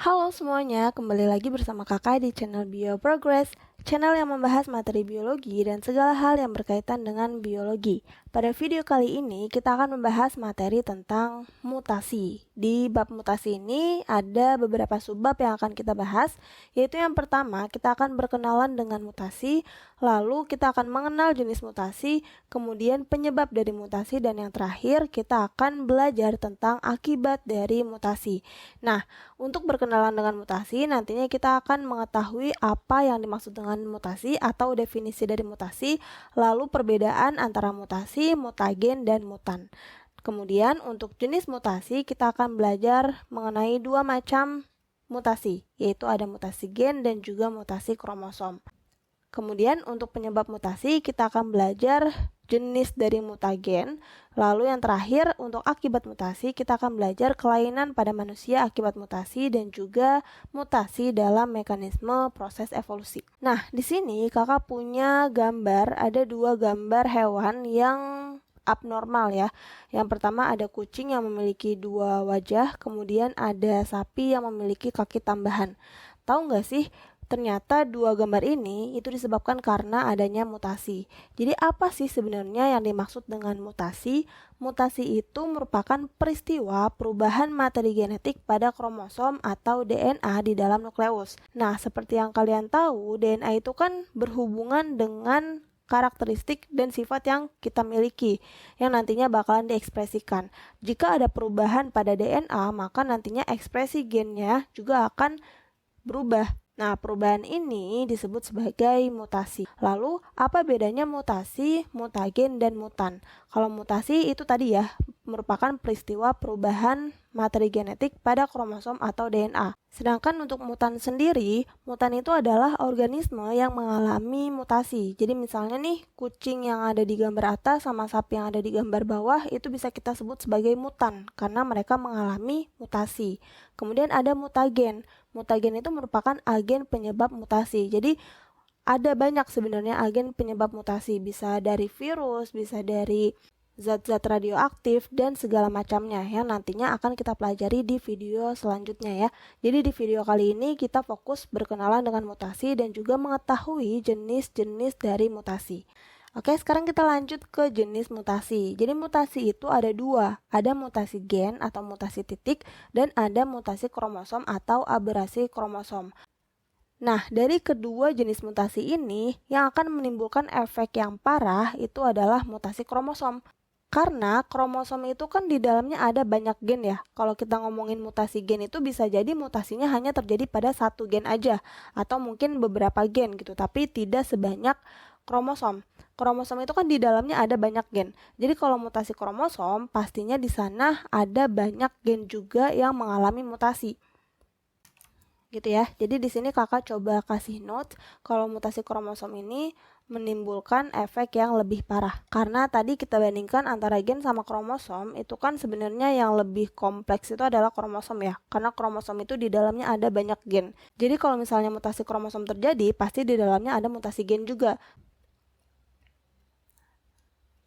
Halo semuanya, kembali lagi bersama kakak di channel Bio Progress, channel yang membahas materi biologi dan segala hal yang berkaitan dengan biologi. Pada video kali ini, kita akan membahas materi tentang mutasi. Di bab mutasi ini, ada beberapa subbab yang akan kita bahas, yaitu yang pertama, kita akan berkenalan dengan mutasi, lalu kita akan mengenal jenis mutasi, kemudian penyebab dari mutasi, dan yang terakhir, kita akan belajar tentang akibat dari mutasi. Nah, untuk berkenalan dengan mutasi, nantinya kita akan mengetahui apa yang dimaksud dengan mutasi atau definisi dari mutasi, lalu perbedaan antara mutasi, mutagen, dan mutan. Kemudian untuk jenis mutasi, kita akan belajar mengenai dua macam mutasi, yaitu ada mutasi gen dan juga mutasi kromosom. Kemudian untuk penyebab mutasi, kita akan belajar jenis dari mutagen. Lalu yang terakhir, untuk akibat mutasi, kita akan belajar kelainan pada manusia akibat mutasi dan juga mutasi dalam mekanisme proses evolusi. Nah, di sini kakak punya gambar, ada dua gambar hewan yang abnormal ya. Yang pertama ada kucing yang memiliki dua wajah, kemudian ada sapi yang memiliki kaki tambahan. Tahu nggak sih? Ternyata dua gambar ini itu disebabkan karena adanya mutasi. Jadi apa sih sebenarnya yang dimaksud dengan mutasi? Mutasi itu merupakan peristiwa perubahan materi genetik pada kromosom atau DNA di dalam nukleus. Nah, seperti yang kalian tahu, DNA itu kan berhubungan dengan karakteristik dan sifat yang kita miliki yang nantinya bakalan diekspresikan. Jika ada perubahan pada DNA, maka nantinya ekspresi gennya juga akan berubah. Nah, perubahan ini disebut sebagai mutasi. Lalu, apa bedanya mutasi, mutagen, dan mutan? Kalau mutasi itu tadi ya, merupakan peristiwa perubahan materi genetik pada kromosom atau DNA. Sedangkan untuk mutan sendiri, mutan itu adalah organisme yang mengalami mutasi. Jadi misalnya nih, kucing yang ada di gambar atas sama sapi yang ada di gambar bawah itu bisa kita sebut sebagai mutan karena mereka mengalami mutasi. Kemudian ada mutagen. Mutagen itu merupakan agen penyebab mutasi. Jadi ada banyak sebenarnya agen penyebab mutasi, bisa dari virus, bisa dari zat-zat radioaktif dan segala macamnya yang nantinya akan kita pelajari di video selanjutnya ya. Jadi di video kali ini kita fokus berkenalan dengan mutasi dan juga mengetahui jenis-jenis dari mutasi. Oke, sekarang kita lanjut ke jenis mutasi. Jadi mutasi itu ada dua, ada mutasi gen atau mutasi titik dan ada mutasi kromosom atau aberasi kromosom. Nah, dari kedua jenis mutasi ini, yang akan menimbulkan efek yang parah itu adalah mutasi kromosom. Karena kromosom itu kan di dalamnya ada banyak gen ya. Kalau kita ngomongin mutasi gen itu bisa jadi mutasinya hanya terjadi pada satu gen aja. Atau mungkin beberapa gen gitu, tapi tidak sebanyak kromosom. Kromosom itu kan di dalamnya ada banyak gen. Jadi kalau mutasi kromosom, pastinya di sana ada banyak gen juga yang mengalami mutasi. Gitu ya. Jadi di sini kakak coba kasih note kalau mutasi kromosom ini menimbulkan efek yang lebih parah. Karena tadi kita bandingkan antara gen sama kromosom, itu kan sebenarnya yang lebih kompleks itu adalah kromosom ya. Karena kromosom itu di dalamnya ada banyak gen. Jadi kalau misalnya mutasi kromosom terjadi, pasti di dalamnya ada mutasi gen juga.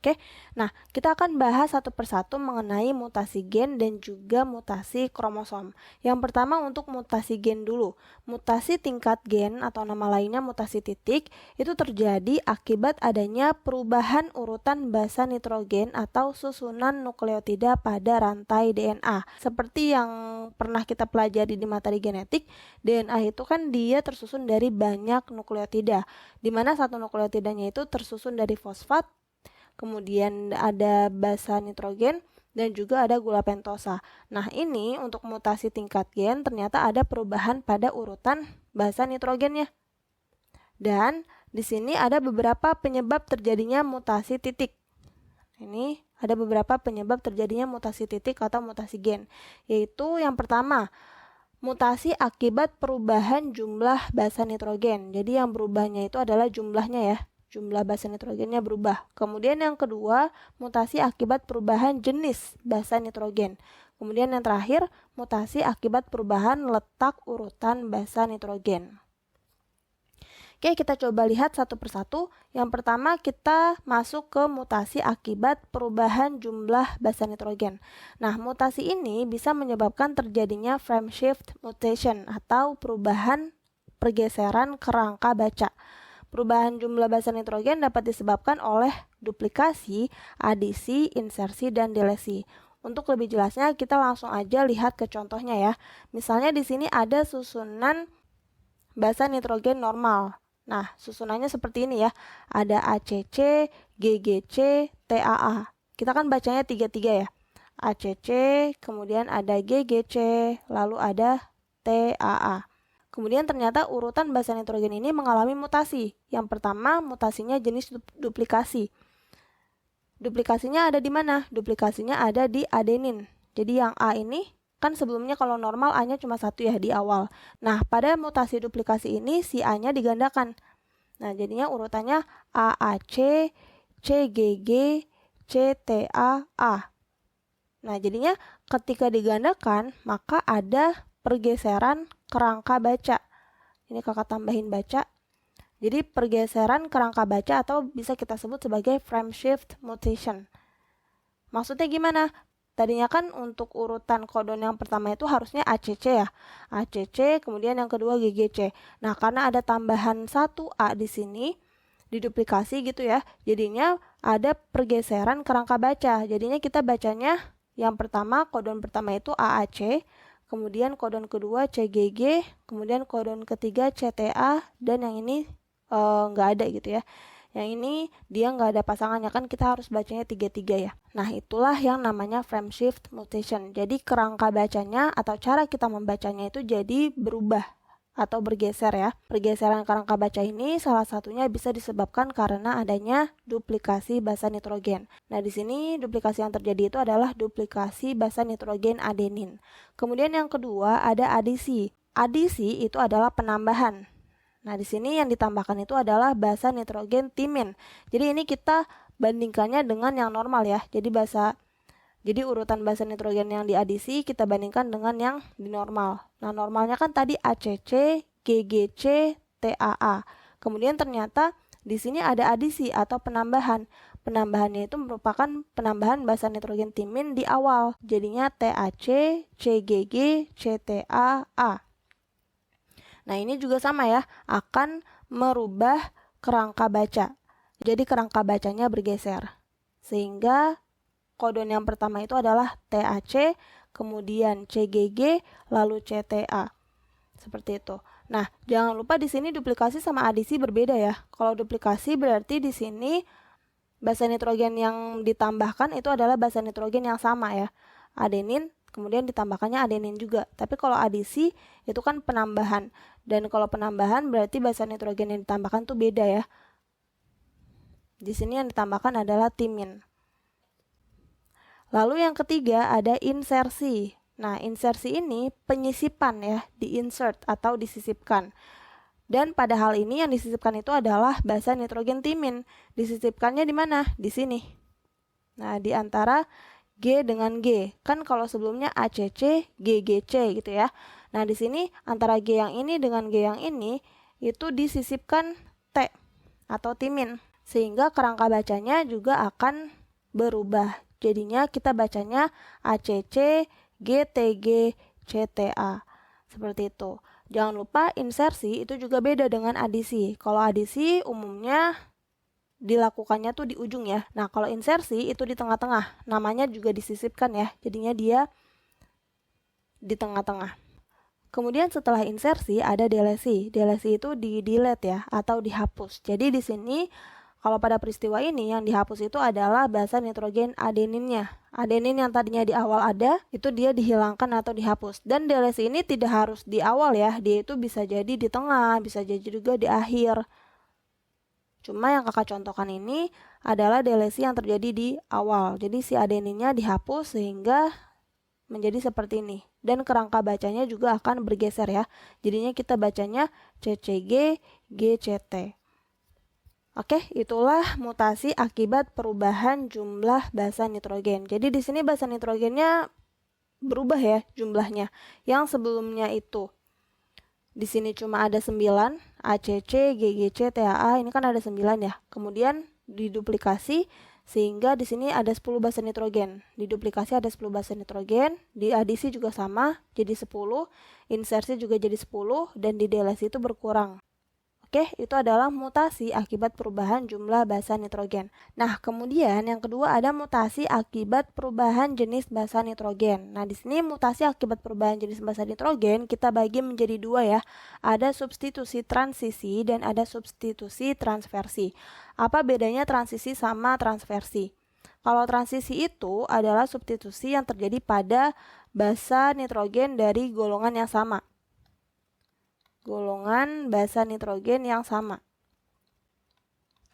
Oke, nah kita akan bahas satu persatu mengenai mutasi gen dan juga mutasi kromosom. Yang pertama untuk mutasi gen dulu. Mutasi tingkat gen atau nama lainnya mutasi titik itu terjadi akibat adanya perubahan urutan basa nitrogen atau susunan nukleotida pada rantai DNA. Seperti yang pernah kita pelajari di materi genetik, DNA itu kan dia tersusun dari banyak nukleotida, di mana satu nukleotidanya itu tersusun dari fosfat, kemudian ada basa nitrogen, dan juga ada gula pentosa. Nah, ini untuk mutasi tingkat gen ternyata ada perubahan pada urutan basa nitrogennya. Dan di sini ada beberapa penyebab terjadinya mutasi titik. Ini ada beberapa penyebab terjadinya mutasi titik atau mutasi gen, yaitu yang pertama, mutasi akibat perubahan jumlah basa nitrogen. Jadi yang berubahnya itu adalah jumlahnya ya. Jumlah basa nitrogennya berubah. Kemudian yang kedua, mutasi akibat perubahan jenis basa nitrogen. Kemudian yang terakhir, mutasi akibat perubahan letak urutan basa nitrogen. Oke, kita coba lihat satu persatu. Yang pertama kita masuk ke mutasi akibat perubahan jumlah basa nitrogen. Nah, mutasi ini bisa menyebabkan terjadinya frame shift mutation atau perubahan pergeseran kerangka baca. Perubahan jumlah basa nitrogen dapat disebabkan oleh duplikasi, adisi, insersi, dan delesi. Untuk lebih jelasnya kita langsung aja lihat ke contohnya ya. Misalnya di sini ada susunan basa nitrogen normal. Nah, susunannya seperti ini ya. Ada ACC, GGC, TAA. Kita kan bacanya 3-3 ya. ACC, kemudian ada GGC, lalu ada TAA. Kemudian ternyata urutan basa nitrogen ini mengalami mutasi. Yang pertama, mutasinya jenis duplikasi. Duplikasinya ada di mana? Duplikasinya ada di adenin. Jadi yang A ini kan sebelumnya kalau normal A-nya cuma 1 ya di awal. Nah, pada mutasi duplikasi ini si A-nya digandakan. Nah, jadinya urutannya AAC, CGG, CTAA. Nah, jadinya ketika digandakan, maka ada pergeseran kerangka baca. Ini kakak tambahin baca. Jadi pergeseran kerangka baca atau bisa kita sebut sebagai frame shift mutation. Maksudnya gimana? Tadinya kan untuk urutan kodon yang pertama itu harusnya ACC ya. ACC, kemudian yang kedua GGC. Nah, karena ada tambahan 1A di sini, diduplikasi gitu ya. Jadinya ada pergeseran kerangka baca. Jadinya kita bacanya yang pertama, kodon pertama itu AAC, kemudian kodon kedua CGG, kemudian kodon ketiga CTA, dan yang ini nggak ada gitu ya. Yang ini dia nggak ada pasangannya, kan kita harus bacanya 3-3 ya. Nah, itulah yang namanya frame shift mutation. Jadi kerangka bacanya atau cara kita membacanya itu jadi berubah atau bergeser ya. Pergeseran kerangka baca ini salah satunya bisa disebabkan karena adanya duplikasi basa nitrogen. Nah, di sini duplikasi yang terjadi itu adalah duplikasi basa nitrogen adenin. Kemudian yang kedua ada adisi. Adisi itu adalah penambahan. Nah, di sini yang ditambahkan itu adalah basa nitrogen timin. Jadi ini kita bandingkannya dengan yang normal ya. Jadi urutan basa nitrogen yang diadisi kita bandingkan dengan yang di normal. Nah, normalnya kan tadi ACC, GGC, TAA. Kemudian ternyata di sini ada adisi atau penambahan. Penambahannya itu merupakan penambahan basa nitrogen timin di awal. Jadinya TAC, CGG, CTAA. Nah, ini juga sama ya, akan merubah kerangka baca. Jadi kerangka bacanya bergeser. Sehingga kodon yang pertama itu adalah TAC, kemudian CGG, lalu CTA. Seperti itu. Nah, jangan lupa di sini duplikasi sama adisi berbeda ya. Kalau duplikasi berarti di sini basa nitrogen yang ditambahkan itu adalah basa nitrogen yang sama ya. Adenin, kemudian ditambahkannya adenin juga. Tapi kalau adisi itu kan penambahan. Dan kalau penambahan berarti basa nitrogen yang ditambahkan tuh beda ya. Di sini yang ditambahkan adalah timin. Lalu yang ketiga ada insersi. Nah, insersi ini penyisipan ya, diinsert atau disisipkan. Dan pada hal ini yang disisipkan itu adalah basa nitrogen timin. Disisipkannya di mana? Di sini. Nah, di antara G dengan G. Kan kalau sebelumnya ACC, GGC gitu ya. Nah, di sini antara G yang ini dengan G yang ini itu disisipkan T atau timin. Sehingga kerangka bacanya juga akan berubah. Jadinya kita bacanya ACC, GTG, CTA. Seperti itu. Jangan lupa insersi itu juga beda dengan adisi. Kalau adisi umumnya dilakukannya tuh di ujung ya. Nah, kalau insersi itu di tengah-tengah. Namanya juga disisipkan ya. Jadinya dia di tengah-tengah. Kemudian setelah insersi ada delesi. Delesi itu di-delete ya atau dihapus. Jadi di sini kalau pada peristiwa ini yang dihapus itu adalah basa nitrogen adeninnya. Adenin yang tadinya di awal ada, itu dia dihilangkan atau dihapus. Dan delesi ini tidak harus di awal ya. Dia itu bisa jadi di tengah, bisa jadi juga di akhir. Cuma yang kakak contohkan ini adalah delesi yang terjadi di awal. Jadi si adeninnya dihapus sehingga menjadi seperti ini. Dan kerangka bacanya juga akan bergeser ya. Jadinya kita bacanya CCG, GCT. Oke, itulah mutasi akibat perubahan jumlah basa nitrogen. Jadi di sini basa nitrogennya berubah ya jumlahnya. Yang sebelumnya itu Di sini cuma ada 9, ACC, GGC, TAA, ini kan ada 9 ya. Kemudian diduplikasi sehingga di sini ada 10 basa nitrogen. Diduplikasi ada 10 basa nitrogen, diadisi juga sama, jadi 10, insersi juga jadi 10, dan didelesi itu berkurang. Oke, itu adalah mutasi akibat perubahan jumlah basa nitrogen. Nah, kemudian yang kedua ada mutasi akibat perubahan jenis basa nitrogen. Nah, di sini mutasi akibat perubahan jenis basa nitrogen kita bagi menjadi dua ya. Ada substitusi transisi dan ada substitusi transversi. Apa bedanya transisi sama transversi? Kalau transisi itu adalah substitusi yang terjadi pada basa nitrogen dari golongan yang sama. Golongan basa nitrogen yang sama.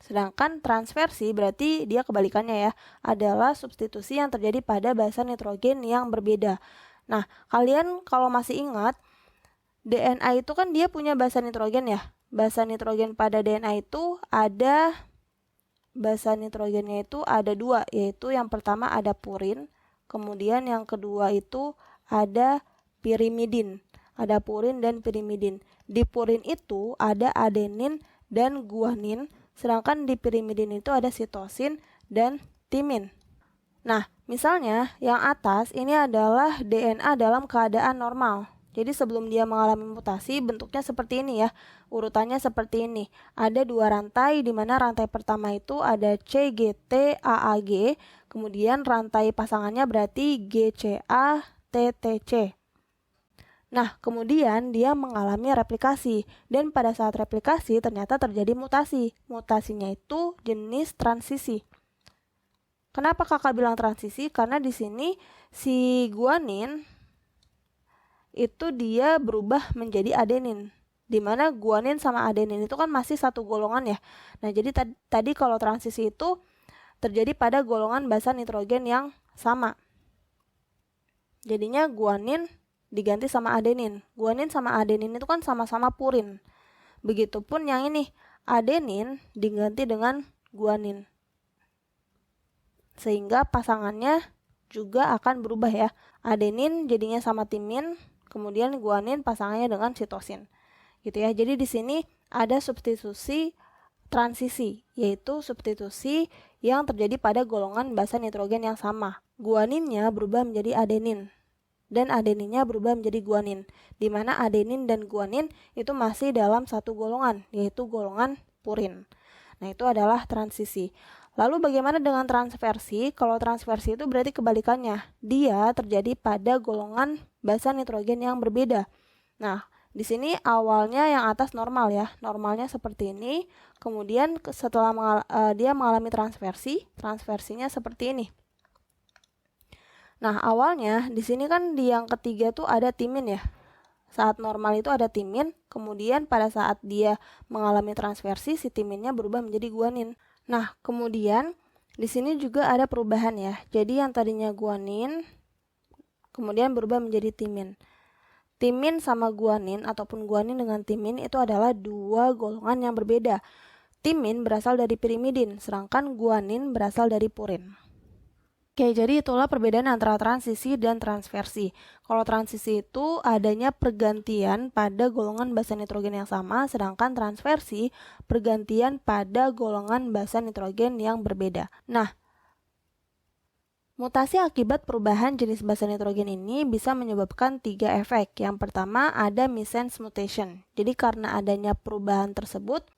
Sedangkan transversi berarti dia kebalikannya ya, adalah substitusi yang terjadi pada basa nitrogen yang berbeda. Nah, kalian kalau masih ingat, DNA itu kan dia punya basa nitrogen ya. Basa nitrogen pada DNA itu ada, basa nitrogennya itu ada dua, yaitu yang pertama ada purin, kemudian yang kedua itu ada pirimidin. Ada purin dan pirimidin. Di purin itu ada adenin dan guanin, sedangkan di pirimidin itu ada sitosin dan timin. Nah, misalnya yang atas ini adalah DNA dalam keadaan normal. Jadi sebelum dia mengalami mutasi, bentuknya seperti ini ya. Urutannya seperti ini. Ada dua rantai, di mana rantai pertama itu ada CGT AAG, kemudian rantai pasangannya berarti GCA TTC. Nah, kemudian dia mengalami replikasi, dan pada saat replikasi ternyata terjadi mutasi. Mutasinya itu jenis transisi. Kenapa kakak bilang transisi? Karena di sini si guanin itu dia berubah menjadi adenin. Di mana guanin sama adenin itu kan masih satu golongan ya. Nah, jadi tadi kalau transisi itu terjadi pada golongan basa nitrogen yang sama. Jadinya guanin diganti sama adenin. Guanin sama adenin itu kan sama-sama purin. Begitupun yang ini, adenin diganti dengan guanin. Sehingga pasangannya juga akan berubah ya. Adenin jadinya sama timin, kemudian guanin pasangannya dengan sitosin. Gitu ya. Jadi di sini ada substitusi transisi, yaitu substitusi yang terjadi pada golongan basa nitrogen yang sama. Guaninnya berubah menjadi adenin, dan adeninnya berubah menjadi guanin, di mana adenin dan guanin itu masih dalam satu golongan, yaitu golongan purin. Nah, itu adalah transisi. Lalu bagaimana dengan transversi? Kalau transversi itu berarti kebalikannya. Dia terjadi pada golongan basa nitrogen yang berbeda. Nah, di sini awalnya yang atas normal ya. Normalnya seperti ini. Kemudian setelah dia mengalami transversi, transversinya seperti ini. Nah, awalnya di sini kan di yang ketiga tuh ada timin ya. Saat normal itu ada timin, kemudian pada saat dia mengalami transversi, si timinnya berubah menjadi guanin. Nah, kemudian di sini juga ada perubahan ya. Jadi yang tadinya guanin, kemudian berubah menjadi timin. Timin sama guanin ataupun guanin dengan timin itu adalah dua golongan yang berbeda. Timin berasal dari pirimidin, sedangkan guanin berasal dari purin. Oke, jadi itulah perbedaan antara transisi dan transversi. Kalau transisi itu adanya pergantian pada golongan basa nitrogen yang sama, sedangkan transversi pergantian pada golongan basa nitrogen yang berbeda. Nah, mutasi akibat perubahan jenis basa nitrogen ini bisa menyebabkan 3 efek. Yang pertama ada missense mutation. Jadi karena adanya perubahan tersebut,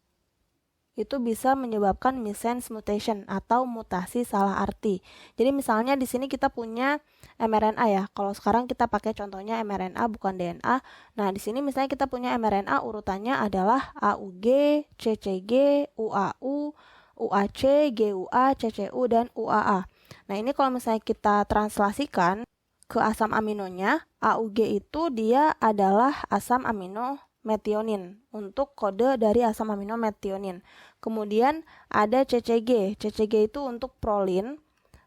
itu bisa menyebabkan missense mutation atau mutasi salah arti. Jadi misalnya di sini kita punya mRNA ya. Kalau sekarang kita pakai contohnya mRNA bukan DNA. Nah, di sini misalnya kita punya mRNA urutannya adalah AUG, CCG, UAU, UAC, GUA, CCU dan UAA. Nah, ini kalau misalnya kita translasikan ke asam aminonya, AUG itu dia adalah asam amino metionin untuk kode dari asam amino metionin. Kemudian ada CCG. CCG itu untuk prolin.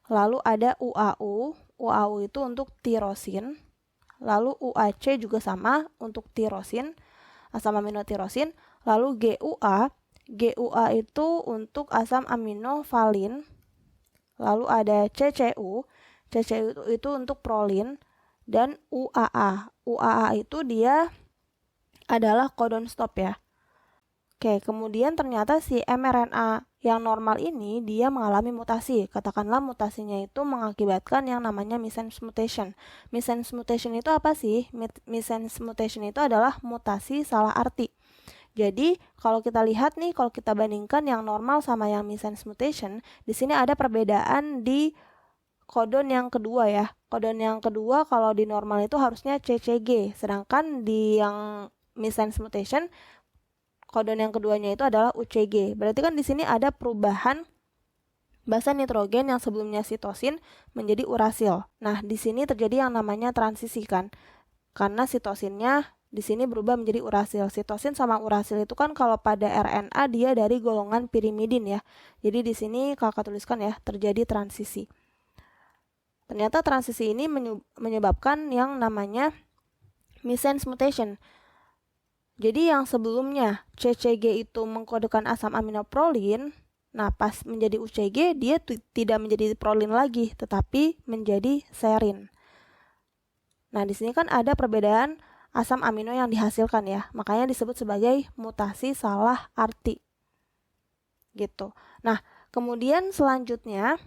Lalu ada UAU. UAU itu untuk tirosin. Lalu UAC juga sama untuk tirosin, asam amino tirosin. Lalu GUA. GUA itu untuk asam amino valin. Lalu ada CCU. CCU itu untuk prolin. Dan UAA. UAA itu dia adalah codon stop ya. Oke, kemudian ternyata si mRNA yang normal ini dia mengalami mutasi. Katakanlah mutasinya itu mengakibatkan yang namanya missense mutation. Missense mutation itu apa sih? Missense mutation itu adalah mutasi salah arti. Jadi, kalau kita lihat nih, kalau kita bandingkan yang normal sama yang missense mutation, di sini ada perbedaan di codon yang kedua ya. Codon yang kedua kalau di normal itu harusnya CCG, sedangkan di yang missense mutation codon yang keduanya itu adalah UCG. Berarti kan di sini ada perubahan basa nitrogen yang sebelumnya sitosin menjadi urasil. Nah, di sini terjadi yang namanya transisi kan. Karena sitosinnya di sini berubah menjadi urasil. Sitosin sama urasil itu kan kalau pada RNA dia dari golongan pirimidin ya. Jadi di sini kakak tuliskan ya, terjadi transisi. Ternyata transisi ini menyebabkan yang namanya missense mutation. Jadi yang sebelumnya CCG itu mengkodekan asam aminoprolin, nah pas menjadi UCG dia tidak menjadi prolin lagi, tetapi menjadi serin. Nah di sini kan ada perbedaan asam amino yang dihasilkan ya, makanya disebut sebagai mutasi salah arti. Gitu. Nah kemudian selanjutnya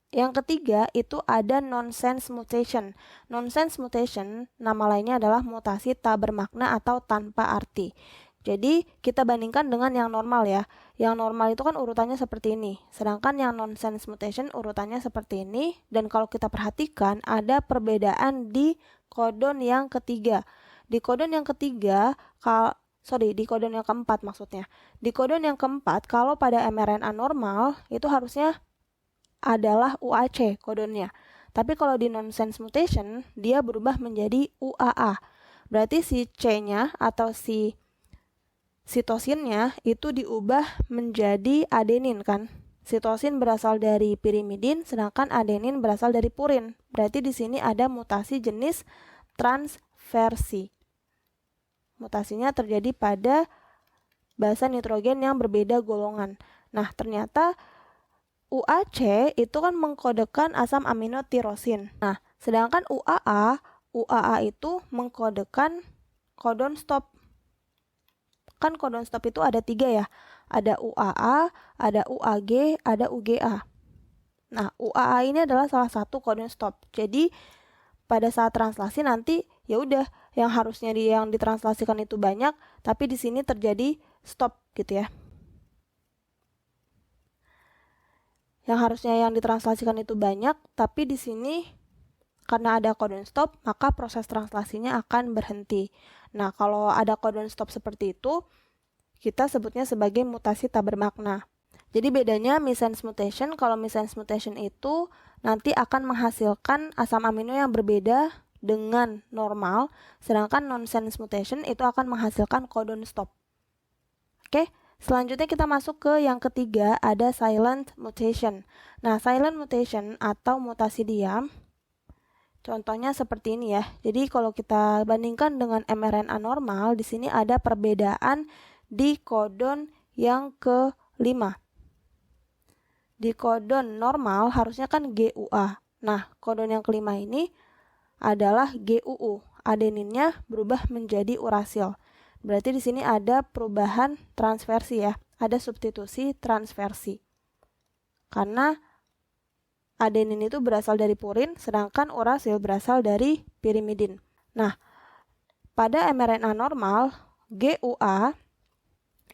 yang ketiga itu ada nonsense mutation. Nonsense mutation nama lainnya adalah mutasi tak bermakna atau tanpa arti. Jadi kita bandingkan dengan yang normal ya. Yang normal itu kan urutannya seperti ini. Sedangkan yang nonsense mutation urutannya seperti ini. Dan kalau kita perhatikan ada perbedaan di codon yang ketiga. Di codon yang ketiga, di codon yang keempat maksudnya. Di codon yang keempat kalau pada mRNA normal itu harusnya adalah UAC kodonnya. Tapi kalau di nonsense mutation, dia berubah menjadi UAA. Berarti si C-nya atau si sitosinnya itu diubah menjadi adenin kan. Sitosin berasal dari pirimidin, sedangkan adenin berasal dari purin. Berarti di sini ada mutasi jenis transversi. Mutasinya terjadi pada basa nitrogen yang berbeda golongan. Nah, ternyata UAC itu kan mengkodekan asam amino tirosin. Nah, sedangkan UAA itu mengkodekan codon stop. Kan codon stop itu ada 3 ya. Ada UAA, ada UAG, ada UGA. Nah, UAA ini adalah salah satu codon stop. Jadi pada saat translasi nanti ya udah yang harusnya yang ditranslasikan itu banyak, tapi di sini terjadi stop gitu ya. Yang harusnya yang ditranslasikan itu banyak, tapi di sini karena ada codon stop, maka proses translasinya akan berhenti. Nah, kalau ada codon stop seperti itu, kita sebutnya sebagai mutasi tak bermakna. Jadi bedanya missense mutation, kalau missense mutation itu nanti akan menghasilkan asam amino yang berbeda dengan normal, sedangkan nonsense mutation itu akan menghasilkan codon stop. Oke? Selanjutnya kita masuk ke yang ketiga, ada silent mutation. Nah, silent mutation atau mutasi diam, contohnya seperti ini ya. Jadi kalau kita bandingkan dengan mRNA normal, di sini ada perbedaan di codon yang kelima. Di codon normal harusnya kan GUA. Nah, codon yang kelima ini adalah GUU. Adeninnya berubah menjadi urasil. Berarti di sini ada perubahan transversi ya, ada substitusi transversi. Karena adenin itu berasal dari purin, sedangkan urasil berasal dari pirimidin. Nah, pada mRNA normal, GUA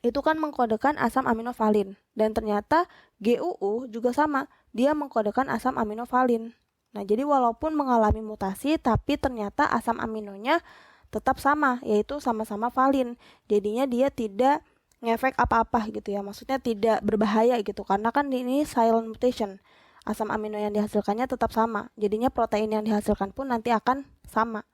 itu kan mengkodekan asam aminovalin. Dan ternyata GUU juga sama, dia mengkodekan asam aminovalin. Nah, jadi walaupun mengalami mutasi, tapi ternyata asam aminonya tetap sama, yaitu sama-sama valin. Jadinya dia tidak ngefek apa-apa gitu ya, maksudnya tidak berbahaya gitu, karena kan ini silent mutation. Asam amino yang dihasilkannya tetap sama, jadinya protein yang dihasilkan pun nanti akan sama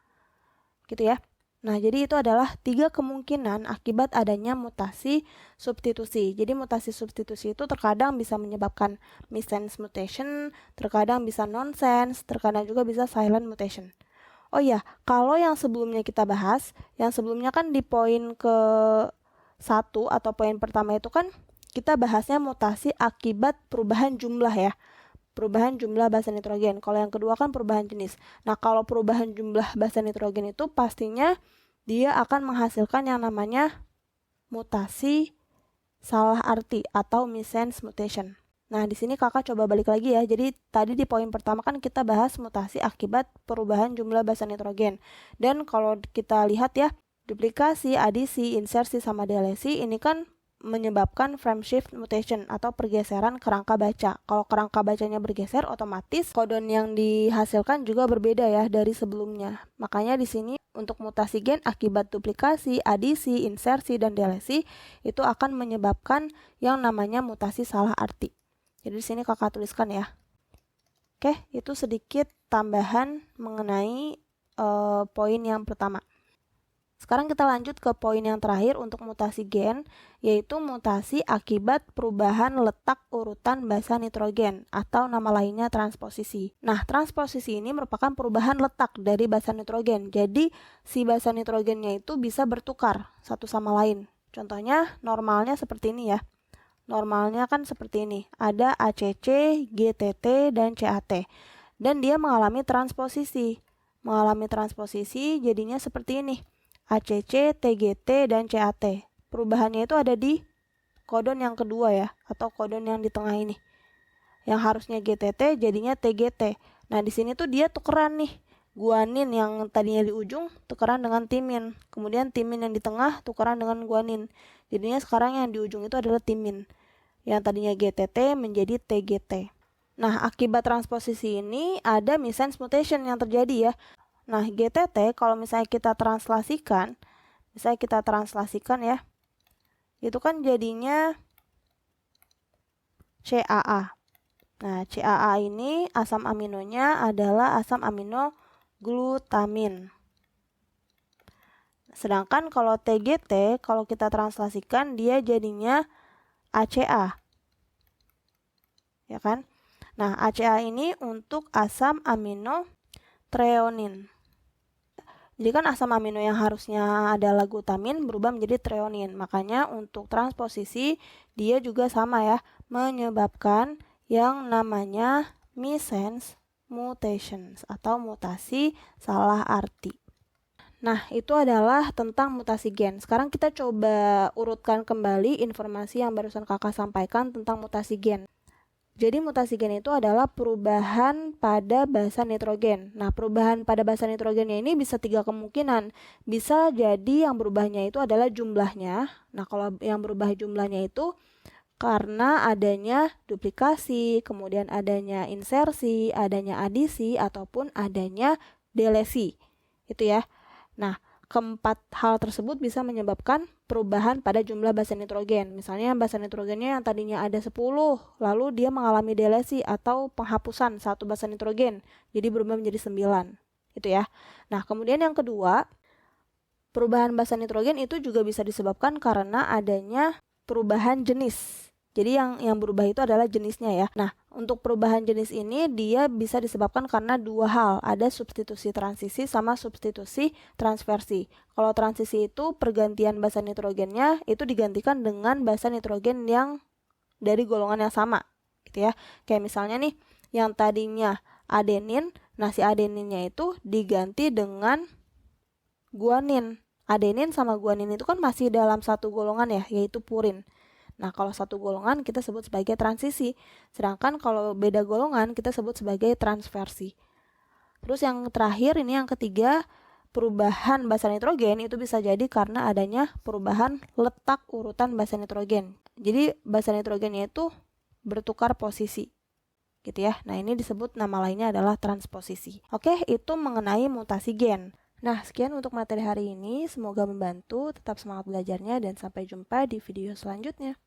gitu ya. Nah, jadi itu adalah 3 kemungkinan akibat adanya mutasi substitusi. Jadi mutasi substitusi itu terkadang bisa menyebabkan missense mutation, terkadang bisa nonsense, terkadang juga bisa silent mutation. Oh iya, kalau yang sebelumnya kita bahas, yang sebelumnya kan di poin ke-1 atau poin pertama itu kan kita bahasnya mutasi akibat perubahan jumlah ya. Perubahan jumlah basa nitrogen. Kalau yang kedua kan perubahan jenis. Nah, kalau perubahan jumlah basa nitrogen itu pastinya dia akan menghasilkan yang namanya mutasi salah arti atau missense mutation. Nah, di sini kakak coba balik lagi ya. Jadi tadi di poin pertama kan kita bahas mutasi akibat perubahan jumlah basa nitrogen. Dan kalau kita lihat ya, duplikasi, adisi, insersi, sama delesi ini kan menyebabkan frame shift mutation atau pergeseran kerangka baca. Kalau kerangka bacanya bergeser, otomatis kodon yang dihasilkan juga berbeda ya dari sebelumnya. Makanya di sini untuk mutasi gen akibat duplikasi, adisi, insersi, dan delesi itu akan menyebabkan yang namanya mutasi salah arti. Jadi di sini kakak tuliskan ya. Oke, itu sedikit tambahan mengenai poin yang pertama. Sekarang kita lanjut ke poin yang terakhir untuk mutasi gen, yaitu mutasi akibat perubahan letak urutan basa nitrogen atau nama lainnya transposisi. Nah, transposisi ini merupakan perubahan letak dari basa nitrogen. Jadi, si basa nitrogennya itu bisa bertukar satu sama lain. Contohnya, normalnya seperti ini ya. Normalnya kan seperti ini. Ada ACC, GTT, dan CAT. Dan dia mengalami transposisi. Mengalami transposisi jadinya seperti ini. ACC, TGT, dan CAT. Perubahannya itu ada di kodon yang kedua ya, atau kodon yang di tengah ini. Yang harusnya GTT jadinya TGT. Nah, di sini tuh dia tukeran nih. Guanin yang tadinya di ujung tukeran dengan timin. Kemudian timin yang di tengah tukeran dengan guanin. Jadinya sekarang yang di ujung itu adalah timin. Yang tadinya GTT menjadi TGT. Nah, akibat transposisi ini ada missense mutation yang terjadi ya. Nah, GTT kalau misalnya kita translasikan ya, itu kan jadinya CAA. Nah, CAA ini asam aminonya adalah asam amino glutamin. Sedangkan kalau TGT, kalau kita translasikan dia jadinya ACA. Ya kan? Nah, ACA ini untuk asam amino treonin. Jadi kan asam amino yang harusnya adalah glutamin berubah menjadi treonin. Makanya untuk transposisi dia juga sama ya, menyebabkan yang namanya missense mutations atau mutasi salah arti. Nah, itu adalah tentang mutasi gen. Sekarang kita coba urutkan kembali informasi yang barusan kakak sampaikan tentang mutasi gen. Jadi mutasi gen itu adalah perubahan pada basa nitrogen. Nah, perubahan pada basa nitrogennya ini bisa 3 kemungkinan. Bisa jadi yang berubahnya itu adalah jumlahnya. Nah, kalau yang berubah jumlahnya itu karena adanya duplikasi, kemudian adanya insersi, adanya adisi, ataupun adanya delesi. Itu ya. Nah, keempat hal tersebut bisa menyebabkan perubahan pada jumlah basa nitrogen. Misalnya basa nitrogennya yang tadinya ada 10, lalu dia mengalami delesi atau penghapusan satu basa nitrogen. Jadi berubah menjadi 9. Itu ya. Nah, kemudian yang kedua, perubahan basa nitrogen itu juga bisa disebabkan karena adanya perubahan jenis. Jadi yang berubah itu adalah jenisnya ya. Nah, untuk perubahan jenis ini dia bisa disebabkan karena 2 hal. Ada substitusi transisi sama substitusi transversi. Kalau transisi itu pergantian basa nitrogennya itu digantikan dengan basa nitrogen yang dari golongan yang sama. Gitu ya. Kayak misalnya nih, yang tadinya adenin, nah si adeninnya itu diganti dengan guanin. Adenin sama guanin itu kan masih dalam satu golongan ya, yaitu purin. Nah, kalau satu golongan kita sebut sebagai transisi, sedangkan kalau beda golongan kita sebut sebagai transversi. Terus yang terakhir ini yang ketiga, perubahan basa nitrogen itu bisa jadi karena adanya perubahan letak urutan basa nitrogen. Jadi basa nitrogennya itu bertukar posisi. Gitu ya. Nah, ini disebut nama lainnya adalah transposisi. Oke, itu mengenai mutasi gen. Nah, sekian untuk materi hari ini. Semoga membantu. Tetap semangat belajarnya dan sampai jumpa di video selanjutnya.